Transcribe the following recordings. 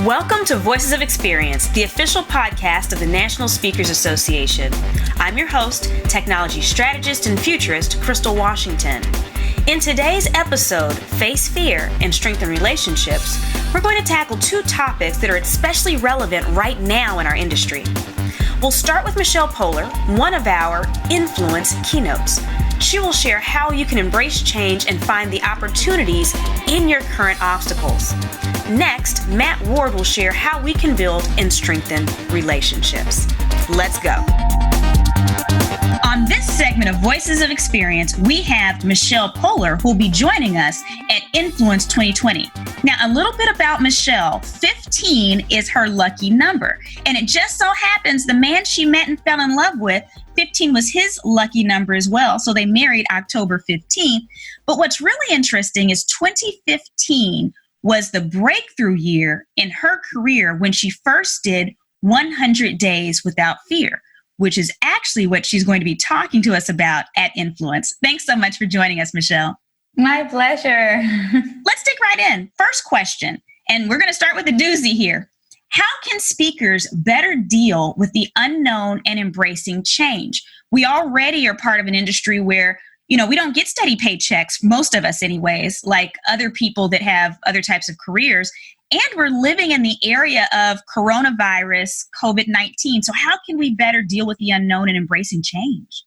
Welcome to Voices of Experience, the official podcast of the National Speakers Association. I'm your host, technology strategist and futurist, Crystal Washington. In today's episode, Face Fear and Strengthen Relationships, we're going to tackle two topics that are especially relevant right now in our industry. We'll start with Michelle Poehler, one of our Influence keynotes. She will share how you can embrace change and find the opportunities in your current obstacles. Next, Matt Ward will share how we can build and strengthen relationships. Let's go. On this segment of Voices of Experience, we have Michelle Poehler, who will be joining us at Influence 2020. Now, a little bit about Michelle. 15 is her lucky number. And it just so happens the man she met and fell in love with, 15 was his lucky number as well. So they married October 15th. But what's really interesting is 2015 was the breakthrough year in her career when she first did 100 Days Without Fear, which is actually what she's going to be talking to us about at Influence. Thanks so much for joining us, Michelle. My pleasure. Let's dig right in. First question, and we're going to start with a doozy here. How can speakers better deal with the unknown and embracing change? We already are part of an industry where, we don't get steady paychecks, most of us anyways, like other people that have other types of careers. And we're living in the area of coronavirus, COVID-19. So how can we better deal with the unknown and embracing change?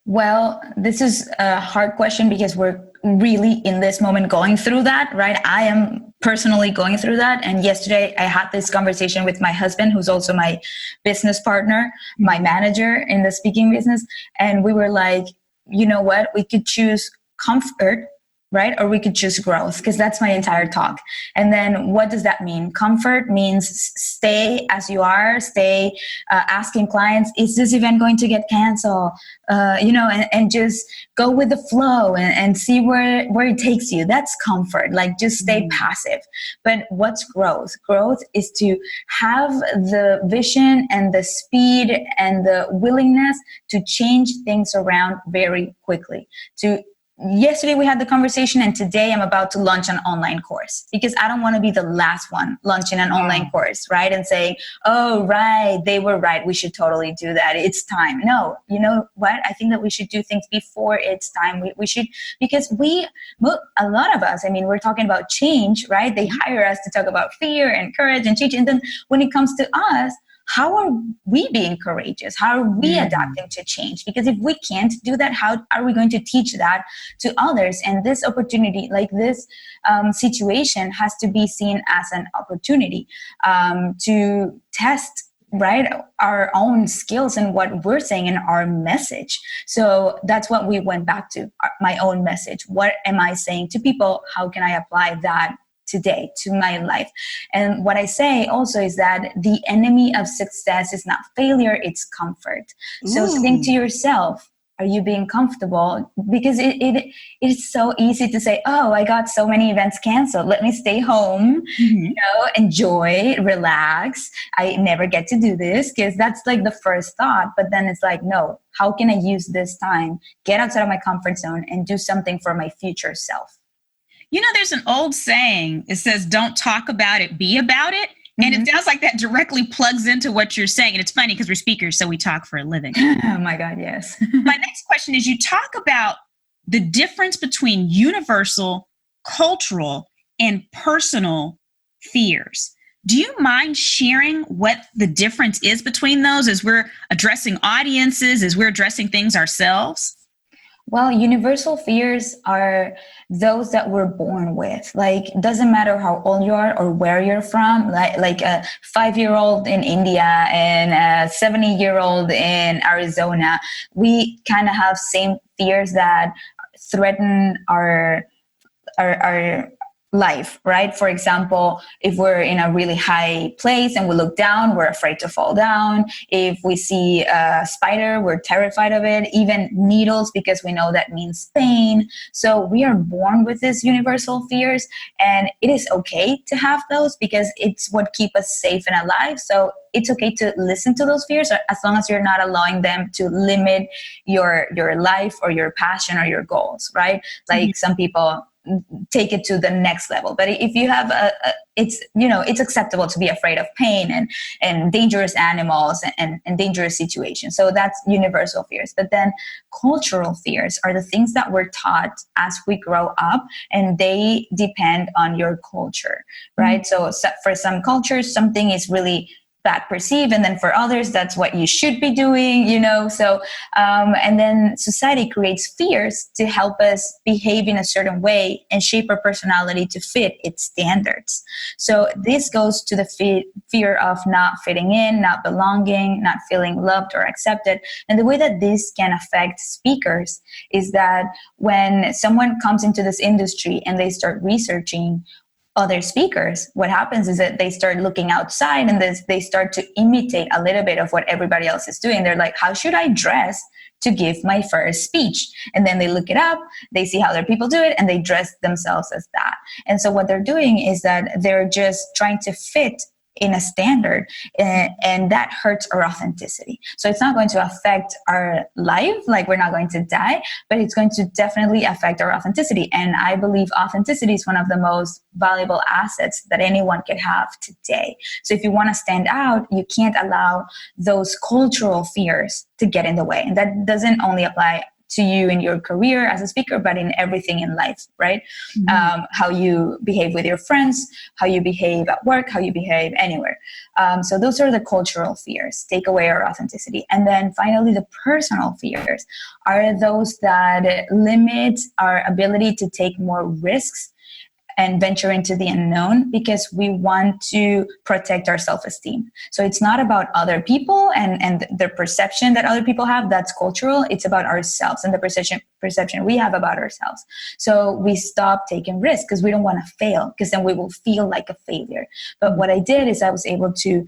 Well, this is a hard question because we're really in this moment going through that, right? I am personally going through that. And yesterday I had this conversation with my husband, who's also my business partner, my manager in the speaking business. And we were like, you know what? We could choose comfort, right? Or we could choose growth, because that's my entire talk. And then what does that mean? Comfort means stay as you are, stay asking clients, is this event going to get canceled? And just go with the flow and see where it takes you. That's comfort, like just stay passive. But what's growth? Growth is to have the vision and the speed and the willingness to change things around very quickly. Yesterday we had the conversation, and today I'm about to launch an online course because I don't want to be the last one launching an online course, right? And saying, oh, right, they were right. We should totally do that. It's time. No, you know what? I think that we should do things before it's time. We should, because a lot of us, we're talking about change, right? They hire us to talk about fear and courage and change. And then when it comes to us, how are we being courageous? How are we adapting to change? Because if we can't do that, how are we going to teach that to others? And this opportunity, like this situation, has to be seen as an opportunity to test, right, our own skills and what we're saying in our message. So that's what we went back to, my own message. What am I saying to people? How can I apply that today to my life? And what I say also is that the enemy of success is not failure, it's comfort. So think to yourself, are you being comfortable? Because it's so easy to say, oh, I got so many events canceled. Let me stay home, enjoy, relax. I never get to do this, because that's like the first thought. But then it's like, no, how can I use this time, get outside of my comfort zone and do something for my future self? There's an old saying, it says, don't talk about it, be about it. And it sounds like that directly plugs into what you're saying. And it's funny because we're speakers, so we talk for a living. Oh my God, yes. My next question is, you talk about the difference between universal, cultural, and personal fears. Do you mind sharing what the difference is between those as we're addressing audiences, as we're addressing things ourselves? Well, universal fears are those that we're born with. Like, it doesn't matter how old you are or where you're from, like a 5-year-old in India and a 70-year-old in Arizona. We kind of have same fears that threaten our life, right? For example, if we're in a really high place and we look down, we're afraid to fall down. If we see a spider, we're terrified of it. Even needles, because we know that means pain. So we are born with these universal fears, and it is okay to have those because it's what keeps us safe and alive. So it's okay to listen to those fears as long as you're not allowing them to limit your life or your passion or your goals, right? Like some people take it to the next level. But if you have it's acceptable to be afraid of pain and dangerous animals and dangerous situations. So that's universal fears. But then cultural fears are the things that we're taught as we grow up, and they depend on your culture, right? So for some cultures, something is really bad perceived, and then for others that's what you should be doing, so and then society creates fears to help us behave in a certain way and shape our personality to fit its standards. So this goes to the fear of not fitting in, not belonging, not feeling loved or accepted. And the way that this can affect speakers is that when someone comes into this industry and they start researching other speakers, what happens is that they start looking outside and they start to imitate a little bit of what everybody else is doing. They're like, how should I dress to give my first speech? And then they look it up, they see how other people do it, and they dress themselves as that. And so what they're doing is that they're just trying to fit in a standard, and that hurts our authenticity. So it's not going to affect our life, like we're not going to die, but it's going to definitely affect our authenticity. And I believe authenticity is one of the most valuable assets that anyone can have today. So if you want to stand out, you can't allow those cultural fears to get in the way. And that doesn't only apply to you in your career as a speaker, but in everything in life, right? Mm-hmm. How you behave with your friends, how you behave at work, how you behave anywhere. So those are the cultural fears, take away our authenticity. And then finally, the personal fears are those that limit our ability to take more risks and venture into the unknown, because we want to protect our self-esteem. So it's not about other people and the perception that other people have, that's cultural. It's about ourselves and the perception we have about ourselves. So we stop taking risks because we don't want to fail, because then we will feel like a failure. But what I did is I was able to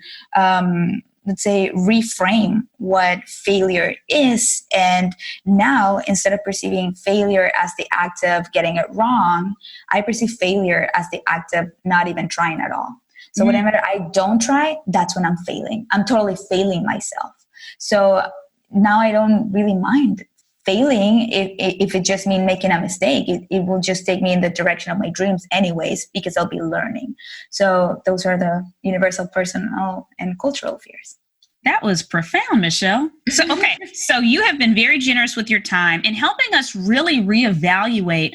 let's say, reframe what failure is. And now, instead of perceiving failure as the act of getting it wrong, I perceive failure as the act of not even trying at all. So whenever I don't try, that's when I'm failing. I'm totally failing myself. So now I don't really mind failing if it just means making a mistake. It will just take me in the direction of my dreams anyways, because I'll be learning. So those are the universal, personal, and cultural fears. That was profound, Michelle. So, okay. So you have been very generous with your time in helping us really reevaluate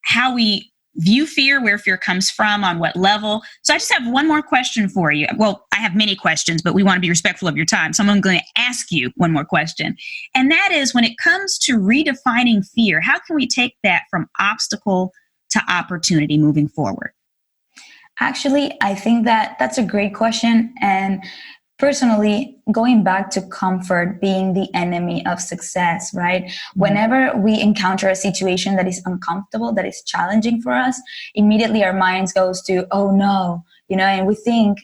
how we view fear, where fear comes from, on what level. So I just have one more question for you. Well, I have many questions, but we want to be respectful of your time. So I'm going to ask you one more question. And that is, when it comes to redefining fear, how can we take that from obstacle to opportunity moving forward? Actually, I think that that's a great question. And personally, going back to comfort being the enemy of success, right? Whenever we encounter a situation that is uncomfortable, that is challenging for us, immediately our minds goes to, oh no, and we think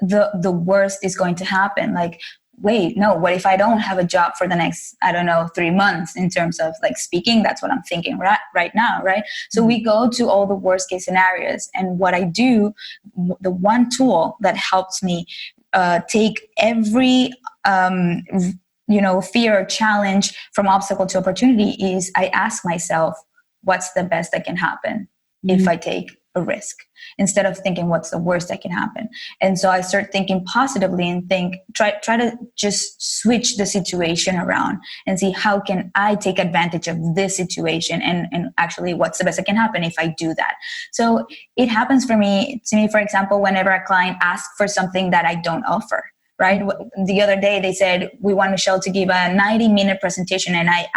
the worst is going to happen. Like, wait, no, what if I don't have a job for the next, 3 months in terms of like speaking? That's what I'm thinking right now, right? So we go to all the worst case scenarios. And what I do, the one tool that helps me take every fear or challenge from obstacle to opportunity is I ask myself, what's the best that can happen if I take a risk, instead of thinking what's the worst that can happen. And so I start thinking positively and try to just switch the situation around and see how can I take advantage of this situation and actually what's the best that can happen if I do that. So it happens to me, for example, whenever a client asks for something that I don't offer. Right? The other day they said, we want Michelle to give a 90-minute presentation. And I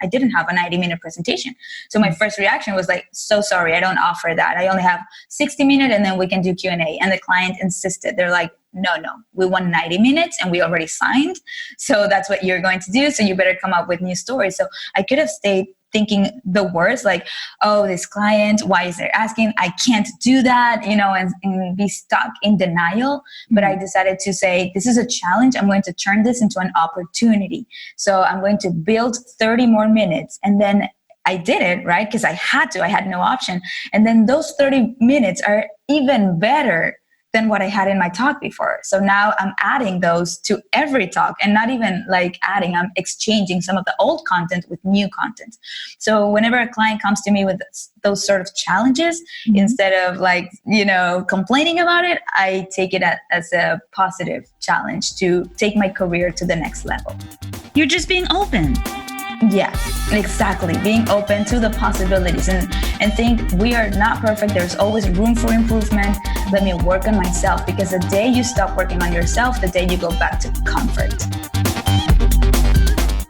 didn't have a 90-minute presentation. So my first reaction was like, so sorry, I don't offer that. I only have 60 minutes and then we can do Q&A. And the client insisted. They're like, no, we want 90 minutes and we already signed. So that's what you're going to do. So you better come up with new stories. So I could have stayed thinking the worst, like, oh, this client, why is they asking? I can't do that, and be stuck in denial. But I decided to say, this is a challenge. I'm going to turn this into an opportunity. So I'm going to build 30 more minutes. And then I did it, right? Because I had no option. And then those 30 minutes are even better than what I had in my talk before. So now I'm adding those to every talk, and not even like adding, I'm exchanging some of the old content with new content. So whenever a client comes to me with those sort of challenges, instead of like, complaining about it, I take it as a positive challenge to take my career to the next level. You're just being open. Yeah, exactly. Being open to the possibilities and think we are not perfect. There's always room for improvement. Let me work on myself, because the day you stop working on yourself, the day you go back to comfort.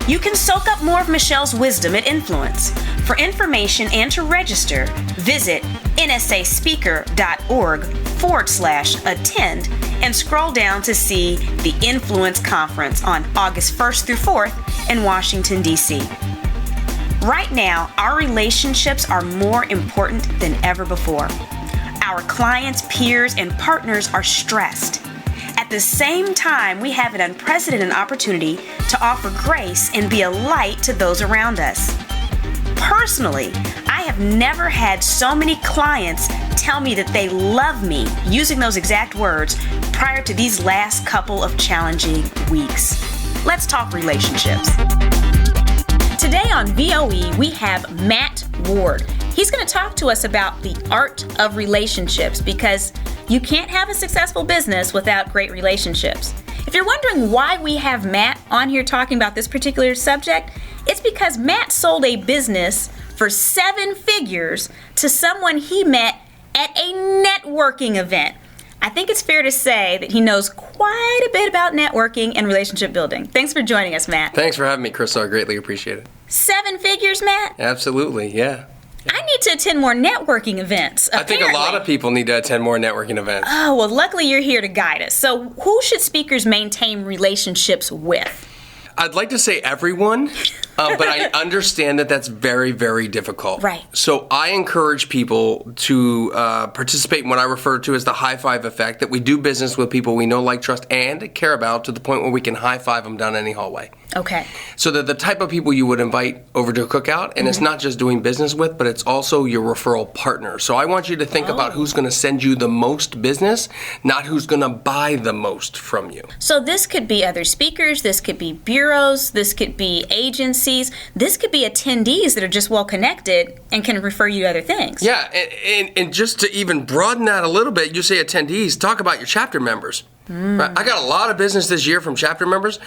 You can soak up more of Michelle's wisdom at Influence. For information and to register, visit nsaspeaker.org/attend and scroll down to see the Influence Conference on August 1st through 4th in Washington, D.C. Right now, our relationships are more important than ever before. Our clients, peers, and partners are stressed. At the same time, we have an unprecedented opportunity to offer grace and be a light to those around us. Personally, I have never had so many clients tell me that they love me, using those exact words, prior to these last couple of challenging weeks. Let's talk relationships. Today on VOE, we have Matt Ward. He's going to talk to us about the art of relationships, because you can't have a successful business without great relationships. If you're wondering why we have Matt on here talking about this particular subject, it's because Matt sold a business for 7 figures to someone he met at a networking event. I think it's fair to say that he knows quite a bit about networking and relationship building. Thanks for joining us, Matt. Thanks for having me, Crystal. I greatly appreciate it. 7 figures, Matt? Absolutely, yeah. I need to attend more networking events. I think a lot of people need to attend more networking events. Oh, well, luckily you're here to guide us. So who should speakers maintain relationships with? I'd like to say everyone, but I understand that that's very, very difficult. Right. So I encourage people to participate in what I refer to as the high five effect, that we do business with people we know, like, trust, and care about, to the point where we can high five them down any hallway. Okay. So they're the type of people you would invite over to a cookout, and it's not just doing business with, but it's also your referral partner. So I want you to think about who's going to send you the most business, not who's going to buy the most from you. So this could be other speakers, this could be bureaus, this could be agencies, this could be attendees that are just well connected and can refer you to other things. Yeah, and just to even broaden that a little bit, you say attendees, talk about your chapter members. Right? I got a lot of business this year from chapter members,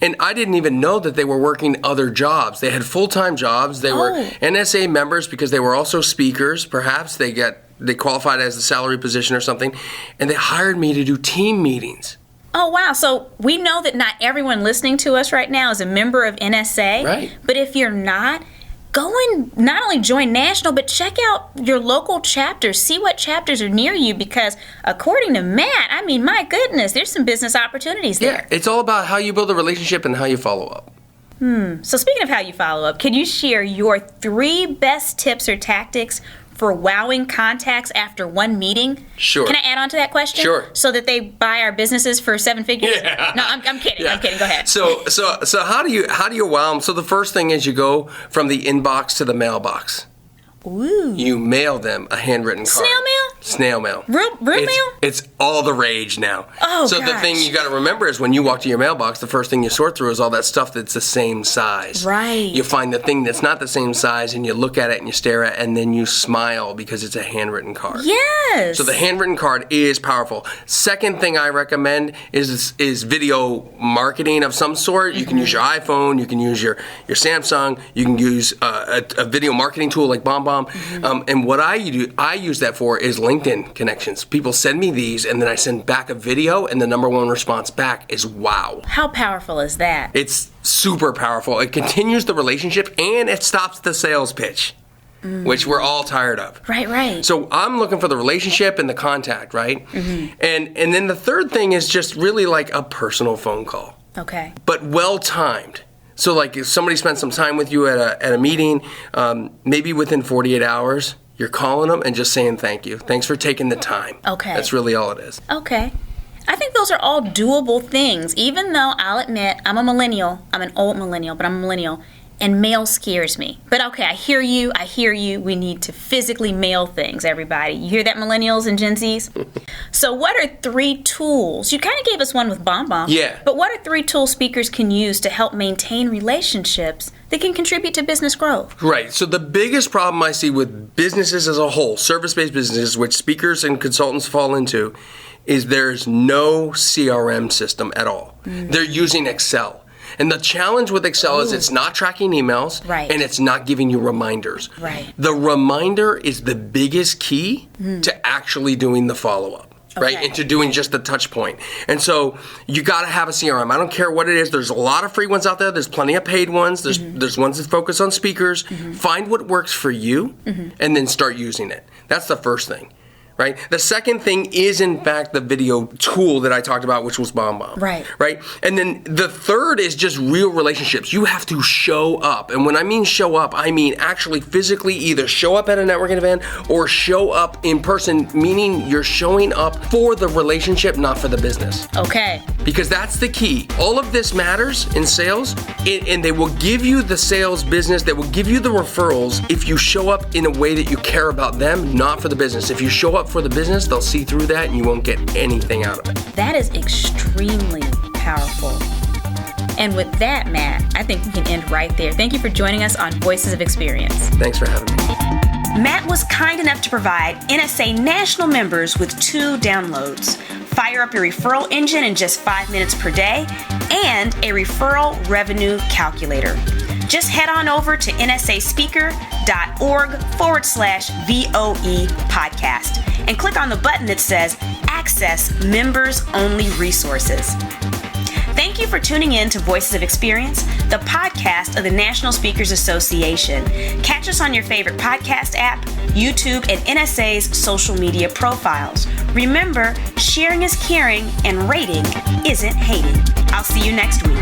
and I didn't even know that they were working other jobs. They had full-time jobs. They were NSA members because they were also speakers. Perhaps they qualified as a salary position or something, and they hired me to do team meetings. Oh, wow. So we know that not everyone listening to us right now is a member of NSA. Right. But if you're not, go and not only join national, but check out your local chapters. See what chapters are near you, because according to Matt, I mean, my goodness, there's some business opportunities there. Yeah, it's all about how you build a relationship and how you follow up. So speaking of how you follow up, can you share your 3 best tips or tactics for wowing contacts after one meeting? Sure. Can I add on to that question? Sure. So that they buy our businesses for 7 figures? Yeah. No, I'm kidding. Yeah. I'm kidding. Go ahead. So how do you wow them? So the first thing is you go from the inbox to the mailbox. Ooh. You mail them a handwritten card. Snail mail? Snail mail. Real mail? It's all the rage now. Oh, So the gosh. thing you got to remember is when you walk to your mailbox, the first thing you sort through is all that stuff that's the same size. Right. You find the thing that's not the same size, and you look at it and you stare at it, and then you smile because it's a handwritten card. Yes. So the handwritten card is powerful. Second thing I recommend is video marketing of some sort. You can use your iPhone, you can use your Samsung, you can use a video marketing tool like BombBomb. And what I use that for is LinkedIn connections. People send me these, and then I send back a video, and the number one response back is wow. How powerful is that? It's super powerful. It continues the relationship, and it stops the sales pitch, which we're all tired of. Right. So I'm looking for the relationship and the contact, right? And then the third thing is just really like a personal phone call, Okay. but well timed. So like if somebody spent some time with you at a meeting, maybe within 48 hours, you're calling them and just saying thank you. Thanks for taking the time. Okay. That's really all it is. Okay. I think those are all doable things, even though I'll admit I'm a millennial. I'm an old millennial, but I'm a millennial. And mail scares me. But okay, I hear you. We need to physically mail things, everybody. You hear that, millennials and Gen Zs? So what are 3 tools? You kind of gave us one with BombBomb. Yeah. But what are 3 tools speakers can use to help maintain relationships that can contribute to business growth? Right. So the biggest problem I see with businesses as a whole, service-based businesses, which speakers and consultants fall into, is there's no CRM system at all. They're using Excel. And the challenge with Excel is it's not tracking emails, Right. and it's not giving you reminders. Right. The reminder is the biggest key to actually doing the follow-up. Right, Okay. into doing just the touch point. And so you got to have a CRM. I don't care what it is. There's a lot of free ones out there. There's plenty of paid ones. There's ones that focus on speakers. Find what works for you and then start using it. That's the first thing. Right. The second thing is, in fact, the video tool that I talked about, which was BombBomb. Right. Right. And then the third is just real relationships. You have to show up. And when I mean show up, I mean actually physically either show up at a networking event or show up in person, meaning you're showing up for the relationship, not for the business. Okay. Because that's the key. All of this matters in sales, and they will give you the sales business, they will give you the referrals if you show up in a way that you care about them, not for the business. If you show up for the business, they'll see through that and you won't get anything out of it. That is extremely powerful. And with that, Matt, I think we can end right there. Thank you for joining us on Voices of Experience. Thanks for having me. Matt was kind enough to provide NSA national members with 2 downloads: Fire Up Your Referral Engine in just 5 minutes per day and a referral revenue calculator. Just head on over to nsaspeaker.org/VOE podcast and click on the button that says Access Members Only Resources. Thank you for tuning in to Voices of Experience, the podcast of the National Speakers Association. Catch us on your favorite podcast app, YouTube, and NSA's social media profiles. Remember, sharing is caring and rating isn't hating. I'll see you next week.